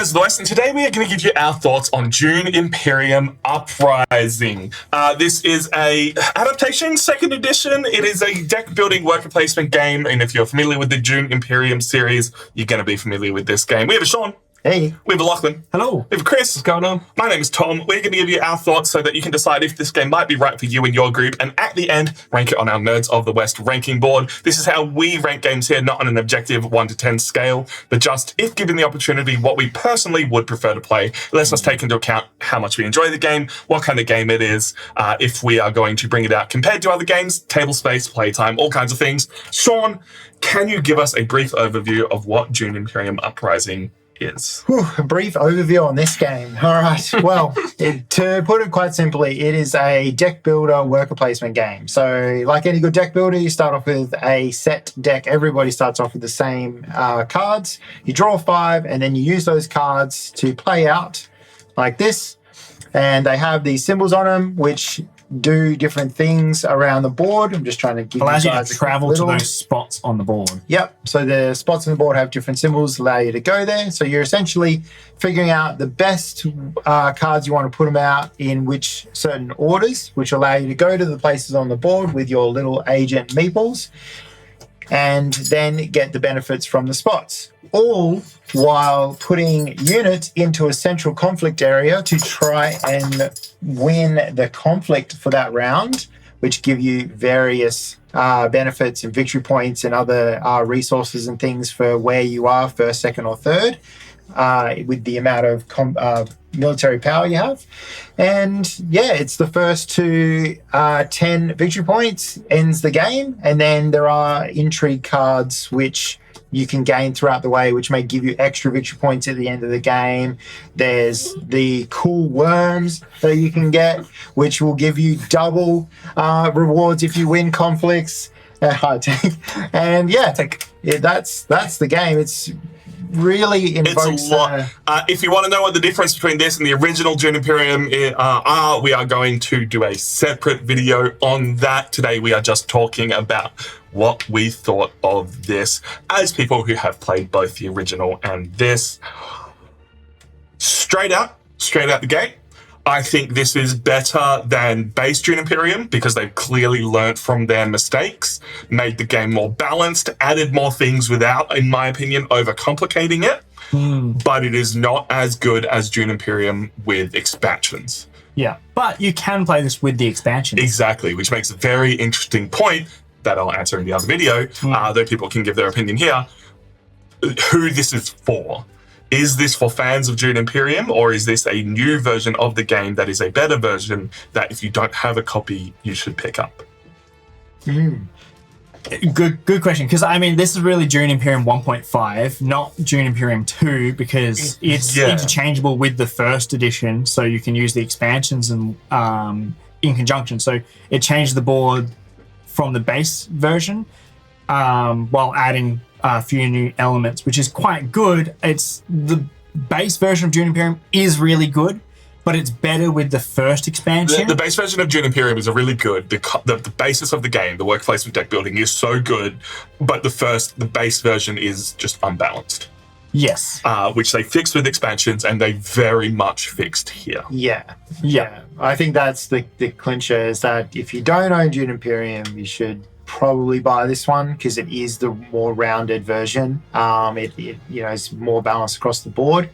Nerds of the West, and today we are going to give you our thoughts on Dune Imperium Uprising. This is a adaptation, second edition. It is a deck-building worker placement game, and if you're familiar with the Dune Imperium series, you're going to be familiar with this game. We have a Sean. Hey. We have a Lachlan. Hello. We have a Chris. What's going on? My name is Tom. We're going to give you our thoughts so that you can decide if this game might be right for you and your group, and at the end, rank it on our Nerds of the West ranking board. This is how we rank games here, not on an objective 1 to 10 scale, but just, if given the opportunity, what we personally would prefer to play. It lets us take into account how much we enjoy the game, what kind of game it is, if we are going to bring it out compared to other games, table space, playtime, all kinds of things. Sean, can you give us a brief overview of what Dune Imperium Uprising is? A brief overview on this game. All right. Well, to put it quite simply, it is a deck builder worker placement game. So like any good deck builder, you start off with a set deck. Everybody starts off with the same cards. You draw 5, and then you use those cards to play out like this. And they have these symbols on them, which do different things around the board. I'm just trying to give allows you you guys to travel to those spots on the board. Yep. So the spots on the board have different symbols, allow you to go there. So you're essentially figuring out the best cards you want to put them out in which certain orders, which allow you to go to the places on the board with your little agent meeples, and then get the benefits from the spots. All while putting units into a central conflict area to try and win the conflict for that round, which give you various benefits and victory points and other resources and things for where you are, first, second, or third, with the amount of military power you have. And yeah, it's the first to 10 victory points ends the game. And then there are intrigue cards which you can gain throughout the way, which may give you extra victory points at the end of the game. There's the cool worms that you can get, which will give you double rewards if you win conflicts. And yeah, that's the game. It's really invokes... It's a lot. If you want to know what the difference between this and the original Dune Imperium are, we are going to do a separate video on that. Today we are just talking about what we thought of this as people who have played both the original and this. Straight out the gate, I think this is better than base Dune Imperium because they've clearly learnt from their mistakes, made the game more balanced, added more things without, in my opinion, overcomplicating it. But it is not as good as Dune Imperium with expansions. Yeah, but you can play this with the expansions. Exactly, which makes a very interesting point that I'll answer in the other video, though people can give their opinion here, who this is for. Is this for fans of Dune Imperium, or is this a new version of the game that is a better version that if you don't have a copy, you should pick up? Good question, because I mean, this is really Dune Imperium 1.5, not Dune Imperium 2, because it's interchangeable with the first edition, so you can use the expansions and in conjunction. So it changed the board from the base version while adding a few new elements, which is quite good. It's the base version of Dune Imperium is really good, but it's better with the first expansion. The base version of Dune Imperium is a really good. The basis of the game, the work placement deck building, is so good, but the base version is just unbalanced. Yes. Which they fixed with expansions, and they very much fixed here. Yeah. I think that's the clincher, is that if you don't own Dune Imperium, you should probably buy this one because it is the more rounded version. It is more balanced across the board.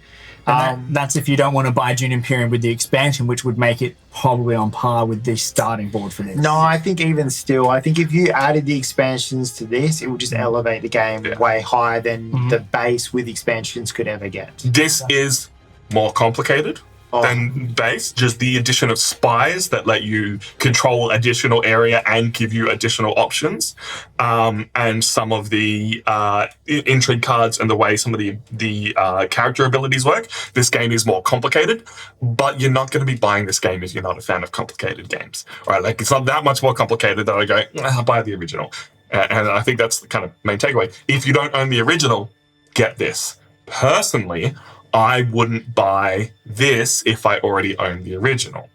And that's if you don't want to buy Dune Imperium with the expansion, which would make it probably on par with the starting board for this. No, I think even still, I think if you added the expansions to this, it would just elevate the game way higher than the base with expansions could ever get. This is more complicated than base. Just the addition of spies that let you control additional area and give you additional options, and some of the intrigue cards and the way some of the character abilities work. This game is more complicated, but you're not going to be buying this game if you're not a fan of complicated games. Right? Like, it's not that much more complicated that I go, I'll buy the original. And I think that's the kind of main takeaway. If you don't own the original, get this. Personally, I wouldn't buy this if I already owned the original.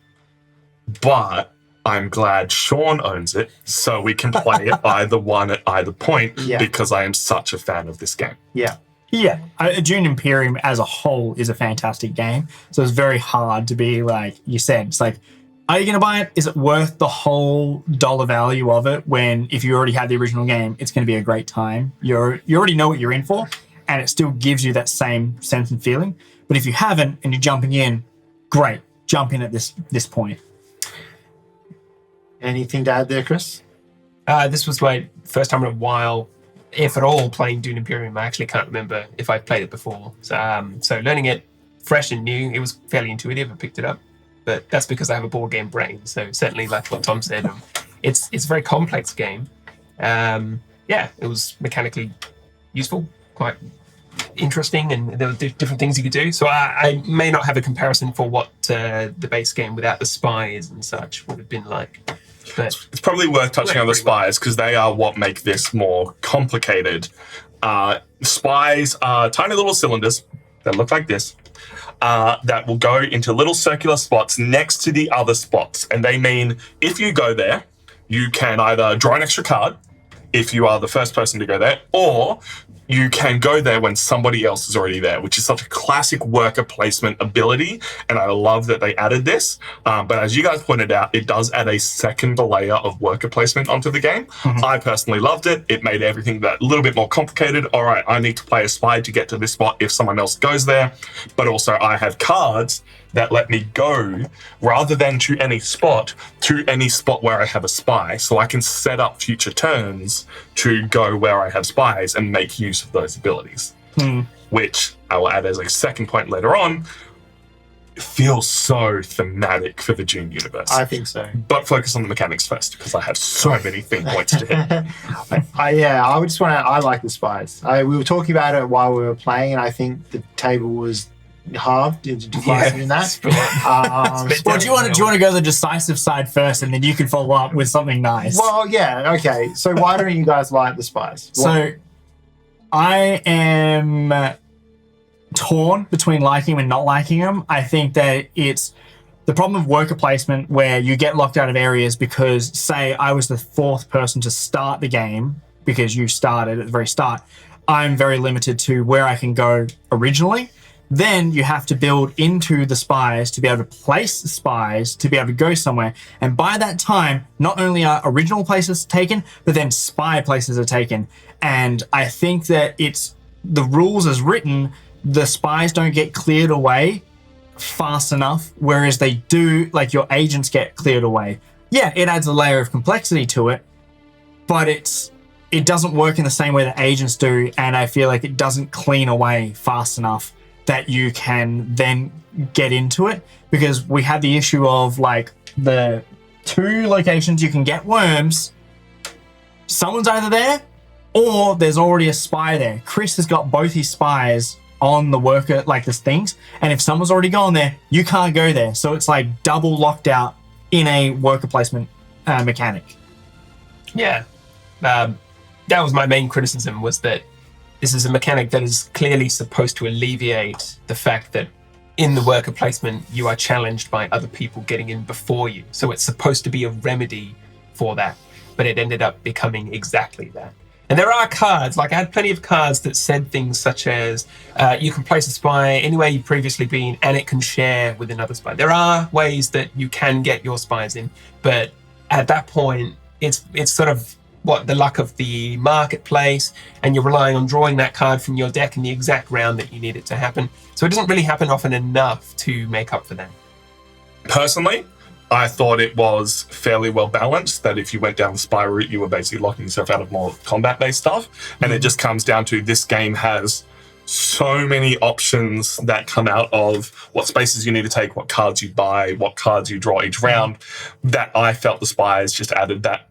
But I'm glad Sean owns it, so we can play it either one at either point, because I am such a fan of this game. Yeah. Yeah, Dune Imperium as a whole is a fantastic game. So it's very hard to be like you said. It's like, are you going to buy it? Is it worth the whole dollar value of it? When if you already have the original game, it's going to be a great time. You already know what you're in for, and it still gives you that same sense and feeling. But if you haven't and you're jumping in, great, jump in at this point. Anything to add there, Chris? This was my first time in a while, if at all, playing Dune Imperium. I actually can't remember if I've played it before. So learning it fresh and new, it was fairly intuitive. I picked it up, but that's because I have a board game brain. So certainly, like what Tom said, it's a very complex game. It was mechanically useful, quite interesting, and there were different things you could do. So I may not have a comparison for what the base game without the spies and such would have been like. But it's probably worth touching on the spies because they are what make this more complicated. Spies are tiny little cylinders that look like this that will go into little circular spots next to the other spots. And they mean if you go there, you can either draw an extra card if you are the first person to go there, or you can go there when somebody else is already there, which is such a classic worker placement ability. And I love that they added this. But as you guys pointed out, it does add a second layer of worker placement onto the game. Mm-hmm. I personally loved it. It made everything that a little bit more complicated. All right, I need to play a spy to get to this spot if someone else goes there. But also I have cards that let me go rather than to any spot where I have a spy. So I can set up future turns to go where I have spies and make use of those abilities, which I will add as a second point later on. It feels so thematic for the Dune universe. I think so. But focus on the mechanics first because I have so many thing points to hit. I like the spies. We were talking about it while we were playing, and I think the table was halved into decisive in that. Well, do you want to go the decisive side first, and then you can follow up with something nice? Well, yeah, okay. So why don't you guys like the spies? So I am torn between liking them and not liking them. I think that it's the problem of worker placement where you get locked out of areas because, say, I was the fourth person to start the game because you started at the very start. I'm very limited to where I can go originally. Then you have to build into the spies to be able to place the spies to be able to go somewhere. And by that time, not only are original places taken, but then spy places are taken. And I think that it's the rules as written, the spies don't get cleared away fast enough, whereas they do, like your agents get cleared away. Yeah, it adds a layer of complexity to it, but it doesn't work in the same way that agents do. And I feel like it doesn't clean away fast enough that you can then get into it, because we had the issue of like the two locations you can get worms. Someone's either there or there's already a spy there. Chris has got both his spies on the worker, like this things. And if someone's already gone there, you can't go there. So it's like double locked out in a worker placement mechanic. Yeah. That was my main criticism, was that this is a mechanic that is clearly supposed to alleviate the fact that in the worker placement, you are challenged by other people getting in before you. So it's supposed to be a remedy for that, but it ended up becoming exactly that. And there are cards, like I had plenty of cards that said things such as you can place a spy anywhere you've previously been and it can share with another spy. There are ways that you can get your spies in, but at that point, it's sort of the luck of the marketplace, and you're relying on drawing that card from your deck in the exact round that you need it to happen. So it doesn't really happen often enough to make up for that. Personally, I thought it was fairly well balanced, that if you went down the spy route, you were basically locking yourself out of more combat-based stuff. And it just comes down to this game has so many options that come out of what spaces you need to take, what cards you buy, what cards you draw each round, that I felt the spies just added that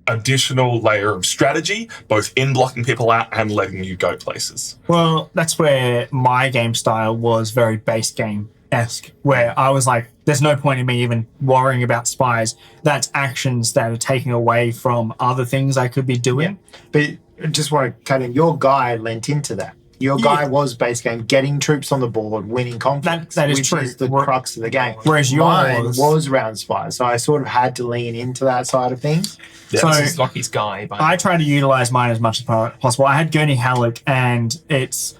additional layer of strategy, both in blocking people out and letting you go places. Well, that's where my game style was very base game-esque, where I was like, there's no point in me even worrying about spies. That's actions that are taking away from other things I could be doing. Yeah. But I just want to cut in, your guy lent into that. Your guy was base game, getting troops on the board, winning conflicts, that is which true. is the crux of the game. Whereas mine was around spies, so I sort of had to lean into that side of things. Yeah, so this is Lockie's guy. I try to utilize mine as much as possible. I had Gurney Halleck, and it's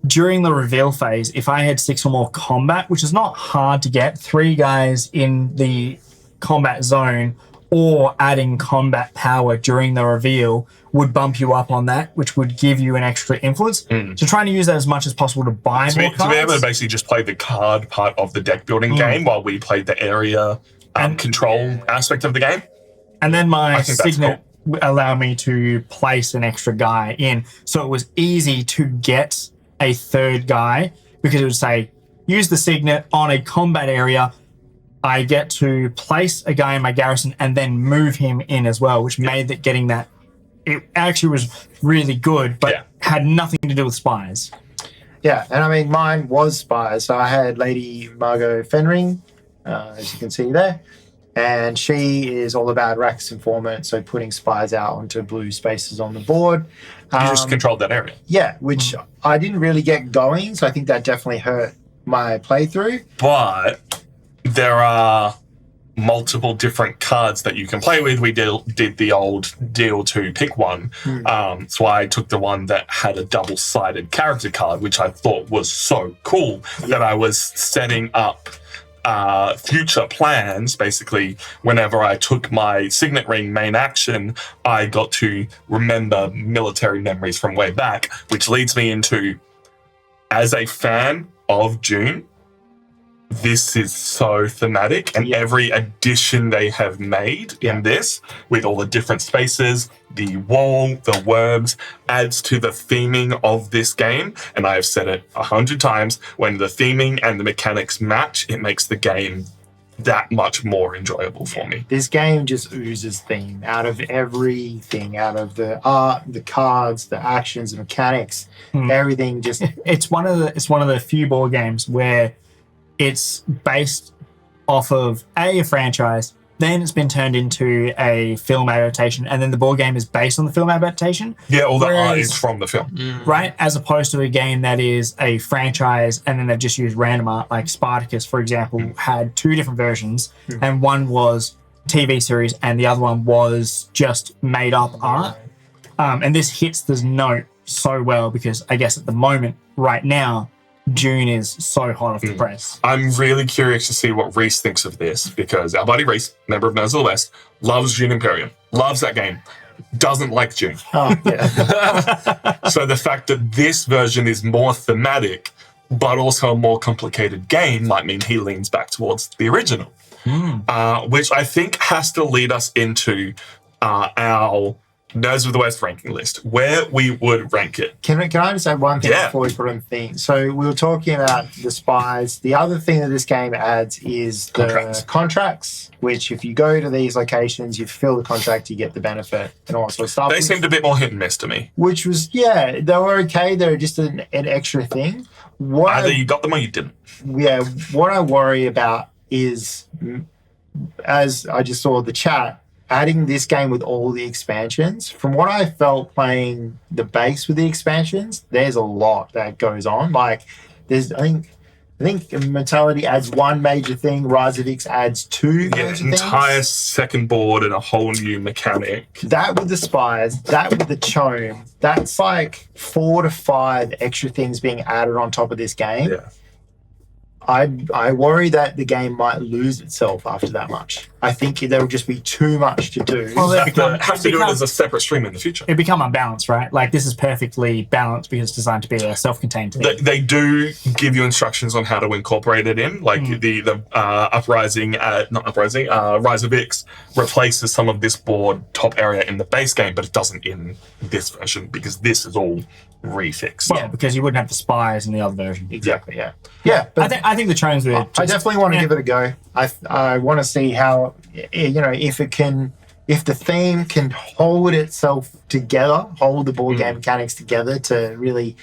during the reveal phase, if I had 6 or more combat, which is not hard to get, 3 guys in the combat zone or adding combat power during the reveal would bump you up on that, which would give you an extra influence. So trying to use that as much as possible to buy more cards. To be able to basically just play the card part of the deck building game while we played the area and control aspect of the game. And then my signet allowed me to place an extra guy in. So it was easy to get a 3rd guy because it would say, use the signet on a combat area. I get to place a guy in my garrison and then move him in as well, which made that getting that, it actually was really good, but had nothing to do with spies. Yeah, and I mean, mine was spies. So I had Lady Margot Fenring, as you can see there, and she is all about Rax Informant, so putting spies out onto blue spaces on the board. You just controlled that area. Yeah, which I didn't really get going, so I think that definitely hurt my playthrough. But there are multiple different cards that you can play with. We did the old deal to pick one. So I took the one that had a double-sided character card, which I thought was so cool that I was setting up future plans. Basically, whenever I took my signet ring main action, I got to remember military memories from way back, which leads me into, as a fan of Dune, this is so thematic, and every addition they have made in this, with all the different spaces, the wall, the worms, adds to the theming of this game. And I have said it 100 times, when the theming and the mechanics match, it makes the game that much more enjoyable for me. This game just oozes theme out of everything, out of the art, the cards, the actions, the mechanics, everything. Just it's one of the few board games where it's based off of a franchise, then it's been turned into a film adaptation, and then the board game is based on the film adaptation. Yeah, all the art is from the film. Right? As opposed to a game that is a franchise and then they've just used random art, like Spartacus, for example, had 2 different versions, and one was TV series and the other one was just made up art. And this hits this note so well because I guess at the moment, right now, Dune is so hot off the press. I'm really curious to see what Reese thinks of this, because our buddy Reese, member of Nerds of the West, loves Dune Imperium, loves that game, doesn't like Dune. oh yeah, So the fact that this version is more thematic, but also a more complicated game, might mean he leans back towards the original, which I think has to lead us into our Nerds of the West ranking list, where we would rank it. Can I just add one thing before we put on the theme? So we were talking about the spies. The other thing that this game adds is the contracts, which if you go to these locations, you fill the contract, you get the benefit and all sorts of stuff. They seemed a bit more hit and miss to me. Which was, they were okay. They're just an extra thing. Either you got them or you didn't. Yeah, what I worry about is, as I just saw the chat, adding this game with all the expansions. From what I felt playing the base with the expansions, there's a lot that goes on. Like, there's, I think Mentality adds 1 major thing, Rise of X adds 2 major things. Entire second board and a whole new mechanic. That with the spies, that with the chome, that's like 4 to 5 extra things being added on top of this game. Yeah. I worry that the game might lose itself after that much. I think there will just be too much to do. Well, have to do it as a separate stream in the future. It become unbalanced, right? Like, this is perfectly balanced because it's designed to be a self-contained thing. They do give you instructions on how to incorporate it in, like the Uprising, not Uprising, Rise of X replaces some of this board top area in the base game, but it doesn't in this version because this is all refixed. Yeah, because you wouldn't have the spies in the other version. Exactly, yeah. Yeah, but I think the chomes were I definitely want to give it a go. I want to see how, if the theme can hold itself together, hold the board game mechanics together to really,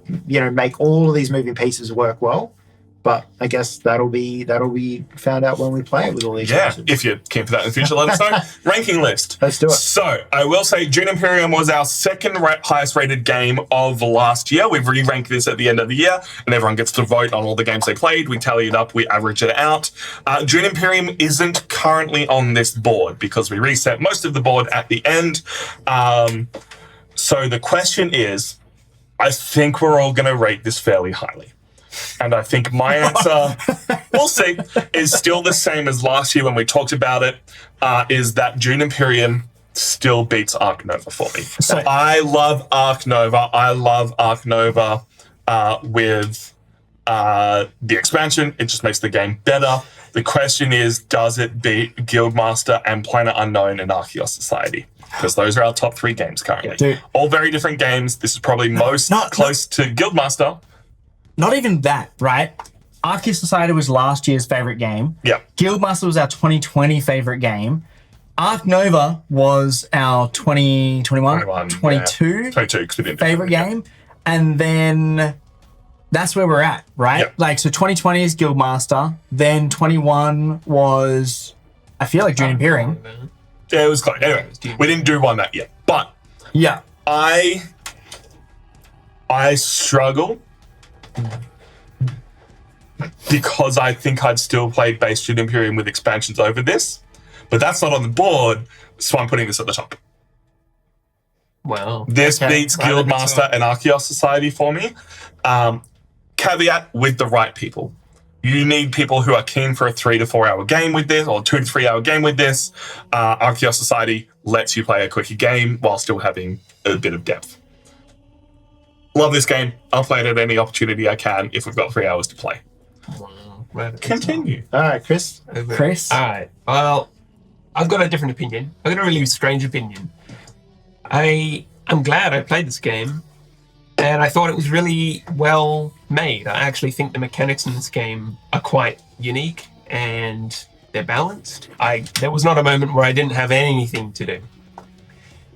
make all of these moving pieces work well. But I guess that'll be found out when we play it with all these. Yeah, if you're keen for that in the future, let us know. Ranking list. Let's do it. So I will say Dune Imperium was our second highest rated game of last year. We've re-ranked this at the end of the year, and everyone gets to vote on all the games they played. We tally it up, we average it out. Dune Imperium isn't currently on this board because we reset most of the board at the end. So the question is, I think we're all going to rate this fairly highly. And I think my answer, we'll see, is still the same as last year when we talked about it, is that Dune Imperium still beats Ark Nova for me. So- I love Ark Nova. I love Ark Nova with the expansion. It just makes the game better. The question is, does it beat Guildmaster and Planet Unknown and Archaeos Society? Because those are our top 3 games currently. Dude. All very different games. This is probably most close to Guildmaster. Not even that, right? Archaeos Society was last year's favorite game. Yeah. Guildmaster was our 2020 favorite game. Ark Nova was our 2021, 22 22, 'cause we didn't do favorite it, yeah. game. And then that's where we're at, right? Yep. Like, so 2020 is Guildmaster. Then 21 was, I feel like, Dune Imperium. Yeah, it was close. Anyway, we didn't do one that yet. But Yeah. I struggle because I think I'd still play base Dune Imperium with expansions over this. But that's not on the board, so I'm putting this at the top. Well, This okay. beats Right at the Guildmaster top. and Archaeos Society for me. Caveat with the right people. You need people who are keen for a 3 to 4 hour game with this, or 2 to 3 hour game with this. Archaeos Society lets you play a quickie game while still having a bit of depth. Love this game. I'll play it at any opportunity I can if we've got 3 hours to play. Right at the Continue. All right, Chris. top. Over. Chris? All right. Well, I've got a different opinion. I've got a really strange opinion. I'm glad I played this game, and I thought it was really well made. I actually think the mechanics in this game are quite unique and they're balanced. There was not a moment where I didn't have anything to do.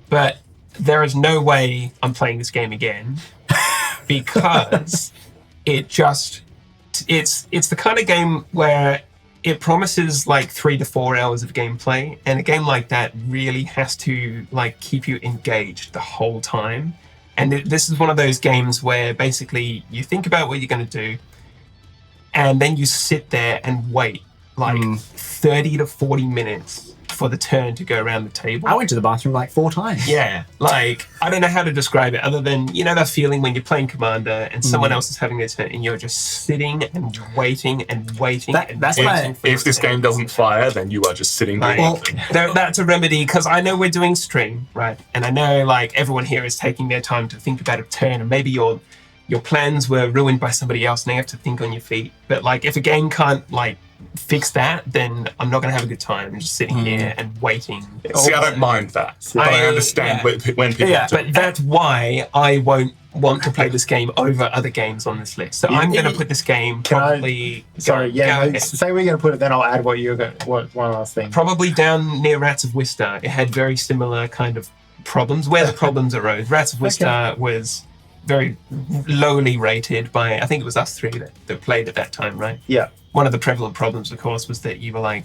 But there is no way I'm playing this game again because it's the kind of game where it promises like 3 to 4 hours of gameplay, and a game like that really has to like keep you engaged the whole time. And this is one of those games where basically you think about what you're going to do, and then you sit there and wait like 30 to 40 minutes for the turn to go around the table. I went to the bathroom like 4 times. Yeah, like, I don't know how to describe it other than, you know, that feeling when you're playing Commander and someone else is having their turn and you're just sitting and waiting and waiting and That's waiting my- for If your this turn. game doesn't fire, then you are just sitting there. Like, that's a remedy, because I know we're doing stream, right? And I know, like, everyone here is taking their time to think about a turn, and maybe your plans were ruined by somebody else and you have to think on your feet. But, like, if a game can't, like, fix that, then I'm not going to have a good time. I'm just sitting here and waiting. See, I don't mind that. But I understand when people Yeah, do. But that's why I won't want to play this game over other games on this list. So I'm going to put this game probably... Sorry, go yeah. No, ahead. say where you're going to put it, then I'll add what you're going. One last thing. Probably down near Rats of Wistar. It had very similar kind of problems, where the problems arose. Rats of Wistar was very lowly rated by, I think it was us 3 that played at that time, right? Yeah. One of the prevalent problems, of course, was that you were like,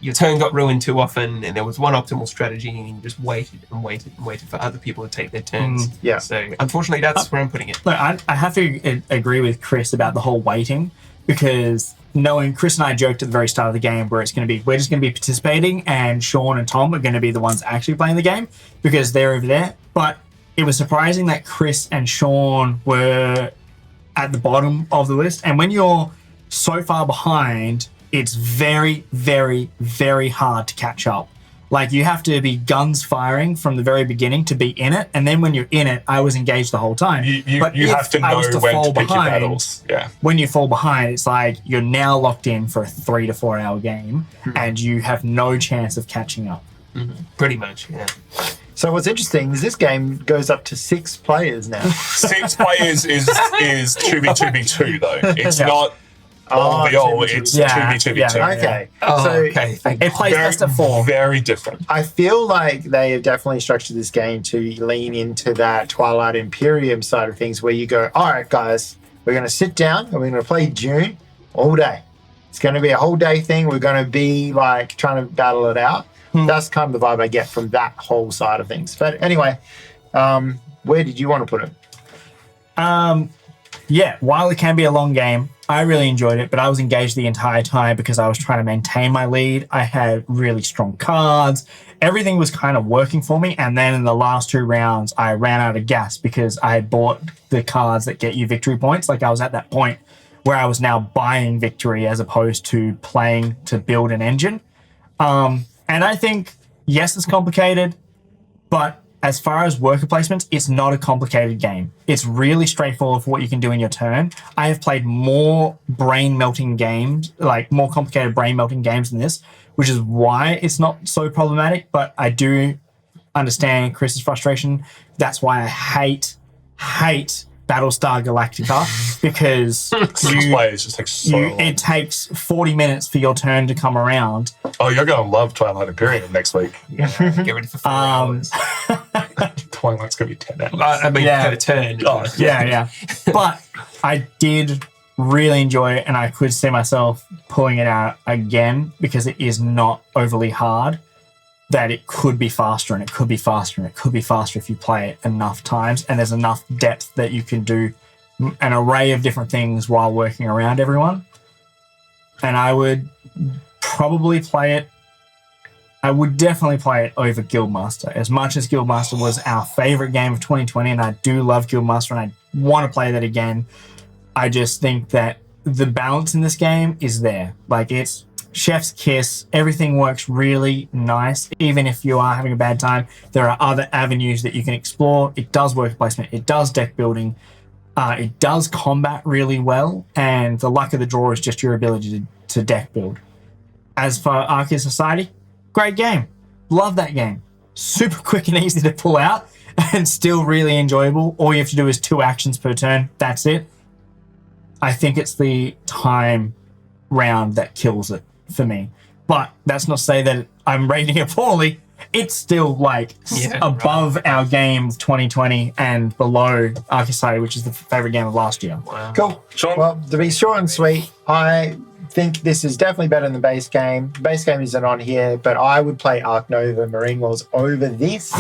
your turn got ruined too often, and there was one optimal strategy, and you just waited and waited and waited for other people to take their turns. yeah. So, unfortunately, that's where I'm putting it. Look, I have to agree with Chris about the whole waiting, because knowing Chris and I joked at the very start of the game where we're just going to be participating, and Sean and Tom are going to be the ones actually playing the game because they're over there. But it was surprising that Chris and Sean were at the bottom of the list. And when you're so far behind, it's very, very, very hard to catch up. Like, you have to be guns firing from the very beginning to be in it. And then when you're in it, I was engaged the whole time. But You if have to I know was when fall to pick your behind, battles. Yeah. when you fall behind, it's like you're now locked in for a 3 to 4 hour game and you have no chance of catching up. Pretty much, yeah. So what's interesting is this game goes up to 6 players now. 6 players is 2v2v2 though. It's not all the all. 2v2v2. It's Yeah, 2v2v2. yeah. Okay. Oh, so okay. Thank you. It plays Very, best of 4. very different. I feel like they have definitely structured this game to lean into that Twilight Imperium side of things, where you go, all right, guys, we're going to sit down and we're going to play Dune all day. It's going to be a whole day thing. We're going to be like trying to battle it out. That's kind of the vibe I get from that whole side of things. But anyway, where did you want to put it? Yeah, while it can be a long game, I really enjoyed it, but I was engaged the entire time because I was trying to maintain my lead. I had really strong cards. Everything was kind of working for me. And then in the last 2 rounds, I ran out of gas because I had bought the cards that get you victory points. Like I was at that point where I was now buying victory as opposed to playing to build an engine. And I think, yes, it's complicated, but as far as worker placements, it's not a complicated game. It's really straightforward for what you can do in your turn. I have played more brain-melting games, like more complicated brain-melting games than this, which is why it's not so problematic, but I do understand Chris's frustration. That's why I hate Battlestar Galactica, because players just takes so long. It takes 40 minutes for your turn to come around. Oh, you're going to love Twilight Imperium next week. Yeah, get ready for 4 hours. Twilight's going to be 10 hours. I mean, per turn. Oh, Yeah. But I did really enjoy it, and I could see myself pulling it out again because it is not overly hard. That it could be faster, and it could be faster, and it could be faster if you play it enough times, and there's enough depth that you can do an array of different things while working around everyone. And I would probably play it. I would definitely play it over Guildmaster. As much as Guildmaster was our favorite game of 2020, and I do love Guildmaster, and I want to play that again, I just think that the balance in this game is there. Like, it's chef's kiss. Everything works really nice. Even if you are having a bad time, there are other avenues that you can explore. It does worker placement. It does deck building. It does combat really well. And the luck of the draw is just your ability to deck build. As for Arcade Society, great game. Love that game. Super quick and easy to pull out and still really enjoyable. All you have to do is 2 actions per turn. That's it. I think it's the time round that kills it for me. But that's not to say that I'm rating it poorly. It's still above our game of 2020 and below Arcade Society, which is the favorite game of last year. Wow. Cool. Sean? Well, to be short and sweet, I think this is definitely better than the base game. The base game isn't on here, but I would play Ark Nova Marine Wars over this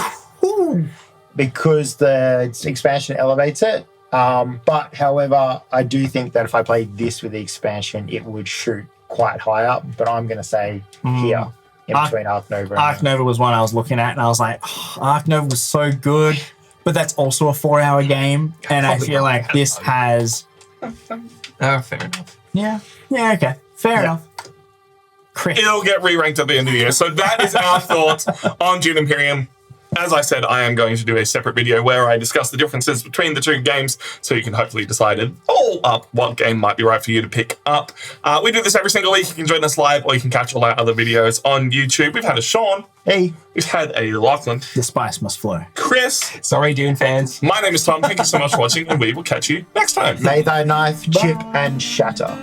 because the expansion elevates it. But however, I do think that if I played this with the expansion, it would shoot quite high up. But I'm going to say here, in between Ark Nova. Ark Nova was one I was looking at, and I was like, Ark Nova was so good, but that's also a 4-hour game, and I feel like this has... Oh, fair enough. Yeah, okay. Fair enough. Chris. It'll get re-ranked at the end of the year. So that is our thoughts on Dune Imperium. As I said, I am going to do a separate video where I discuss the differences between the 2 games, so you can hopefully decide it all up what game might be right for you to pick up. We do this every single week. You can join us live, or you can catch all our other videos on YouTube. We've had a Sean. Hey. We've had a Lachlan. The spice must flow. Chris. Sorry, Dune fans. My name is Tom. Thank you so much for watching, and we will catch you next time. May thy knife chip and shatter.